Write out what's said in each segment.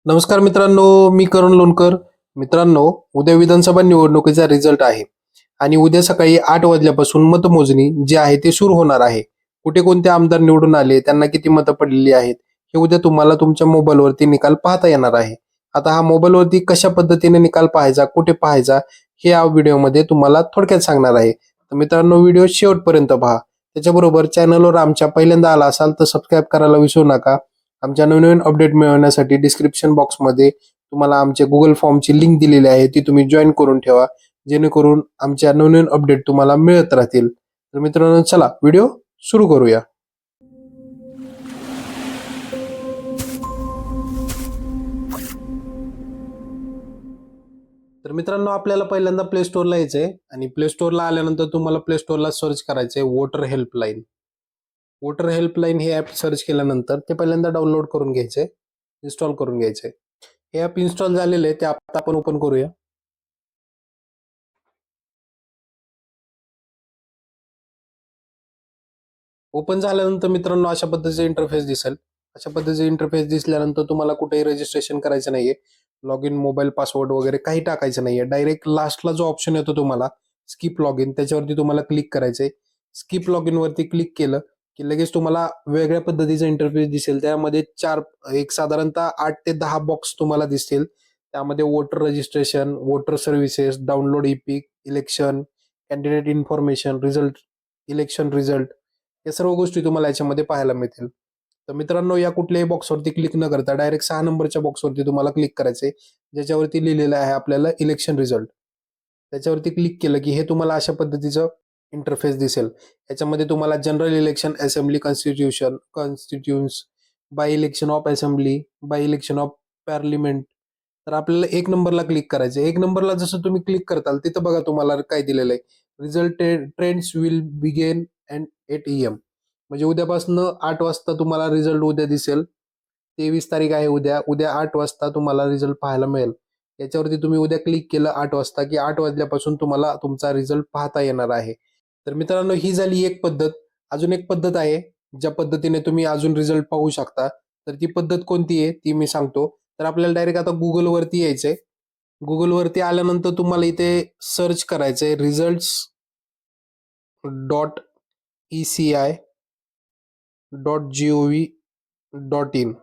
नमस्कार मित्रांनो, मी करण लोणकर. मित्रांनो, उद्या विधानसभा निवडणुकीचा रिझल्ट आहे आणि उद्या सकाळी 8 वाजल्यापासून मतमोजणी जी आहे ती सुरू होणार आहे. कुठे कोणते आमदार निवडून आले, त्यांना किती मतं पडलेली आहेत, हे उद्या तुम्हाला तुमच्या मोबाईलवरती निकाल पाहता येणार आहे. आता हा मोबाईलवरती कशा पद्धतीने निकाल पाहायचा, कुठे पाहायचा, हे या व्हिडिओमध्ये तुम्हाला थोडक्यात सांगणार आहे. तर मित्रांनो, व्हिडिओ शेवटपर्यंत पहा. त्याच्याबरोबर चॅनलवर आमच्या पहिल्यांदा आला असाल तर सबस्क्राईब करायला विसरू नका. आमच्या नवनवीन अपडेट मिळवण्यासाठी डिस्क्रिप्शन बॉक्समध्ये तुम्हाला आमचे गुगल फॉर्मची लिंक दिलेली आहे, ती तुम्ही जॉईन करून ठेवा, जेणेकरून आमच्या नवनवीन अपडेट तुम्हाला मिळत राहतील. तर मित्रांनो, चला व्हिडिओ सुरू करूया. तर मित्रांनो, आपल्याला पहिल्यांदा प्ले स्टोअरला यायचंय आणि प्ले स्टोअरला आल्यानंतर तुम्हाला प्ले स्टोअरला सर्च करायचंय वोटर हेल्पलाईन. वोटर हेल्पलाईन हे ॲप सर्च केल्यानंतर ते पहिल्यांदा डाउनलोड करून घ्यायचंय, इन्स्टॉल करून घ्यायचंय. हे ॲप इन्स्टॉल झालेलं आहे, ते आता आपण ओपन करूया. ओपन झाल्यानंतर मित्रांनो अशा पद्धतीचा इंटरफेस दिसेल. अशा पद्धतीचा इंटरफेस दिसल्यानंतर तुम्हाला कुठेही रजिस्ट्रेशन करायचं नाहीये. लॉग इन, मोबाईल पासवर्ड वगैरे काही टाकायचं नाहीये. डायरेक्ट लास्टला जो ऑप्शन येतो तुम्हाला स्किप लॉग इन, त्याच्यावरती तुम्हाला क्लिक करायचंय. स्किप लॉग इन वरती क्लिक केलं की लगेच तुम्हाला वेगळ्या पद्धतीचा इंटरफेस दिसेल. त्यामध्ये एक साधारणतः 8 ते 10 बॉक्स तुम्हाला दिसतील. त्यामध्ये voter registration, voter services, download EPIC, election, candidate information, result, election result, या सर्व गोष्टी तुम्हाला याच्यामध्ये पाहायला मिळतील. तर मित्रांनो, या कुठल्याही बॉक्सवरती क्लिक न करता डायरेक्ट 6 नंबरच्या बॉक्सवरती तुम्हाला क्लिक करायचंय, ज्याच्यावरती लिहिलेलं आहे आपल्याला इलेक्शन रिझल्ट. त्याच्यावरती क्लिक केलं की हे तुम्हाला अशा पद्धतीचं इंटरफेस दिसेल. याच्यामध्ये तुम्हाला general election, assembly, constituencies, by election of assembly, by election of parliament. तर आपल्याला 1 नंबरला क्लिक करायचं. 1 नंबरला जसं तुम्ही क्लिक करताल तिथं बघा तुम्हाला काय दिलेलं आहे. Result trends will begin and 8 AM. म्हणजे उद्यापासून 8 वाजता तुम्हाला रिझल्ट उद्या दिसेल. 23 तारीख आहे उद्या. उद्या 8 वाजता तुम्हाला रिझल्ट पाहायला मिळेल. याच्यावरती तुम्ही उद्या क्लिक केलं 8 वाजता, की 8 वाजल्यापासून तुम्हाला तुमचा रिझल्ट पाहता येणार आहे. तर मित्रांनो, ही झाली एक पद्धत. अजून एक पद्धत आहे, ज्या पद्धतीने तुम्ही अजून रिझल्ट पाहू शकता. तर ती पद्धत कोणती आहे ती मी सांगतो. तर आपल्याला डायरेक्ट आता Googleवरती यायचंय. Googleवरती आल्यानंतर तुम्हाला इथे सर्च करायचंय results.eci.gov.in.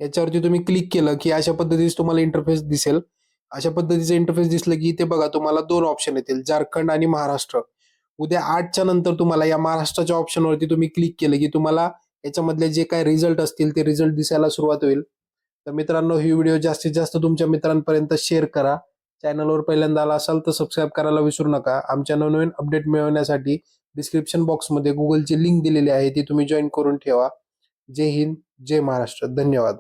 याच्यावरती तुम्ही क्लिक केलं की अशा पद्धतीचं तुम्हाला इंटरफेस दिसेल. अशा पद्धतीचं इंटरफेस दिसलं की इथे बघा तुम्हाला 2 ऑप्शन येतील, झारखंड आणि महाराष्ट्र. उद्या 8च्या नंतर तुम्हाला या महाराष्ट्राच्या ऑप्शनवरती तुम्ही क्लिक केलं की तुम्हाला याच्यामधले जे काही रिझल्ट असतील ते रिझल्ट दिसायला सुरुवात होईल. तर मित्रांनो, ही व्हिडिओ जास्तीत जास्त तुमच्या मित्रांपर्यंत शेअर करा. चॅनलवर पहिल्यांदा आला असाल तर सबस्क्राईब करायला विसरू नका. आमच्या नवनवीन अपडेट मिळवण्यासाठी डिस्क्रिप्शन बॉक्समध्ये गुगलची लिंक दिलेली आहे, ती तुम्ही जॉईन करून ठेवा. जय हिंद, जय महाराष्ट्र. धन्यवाद.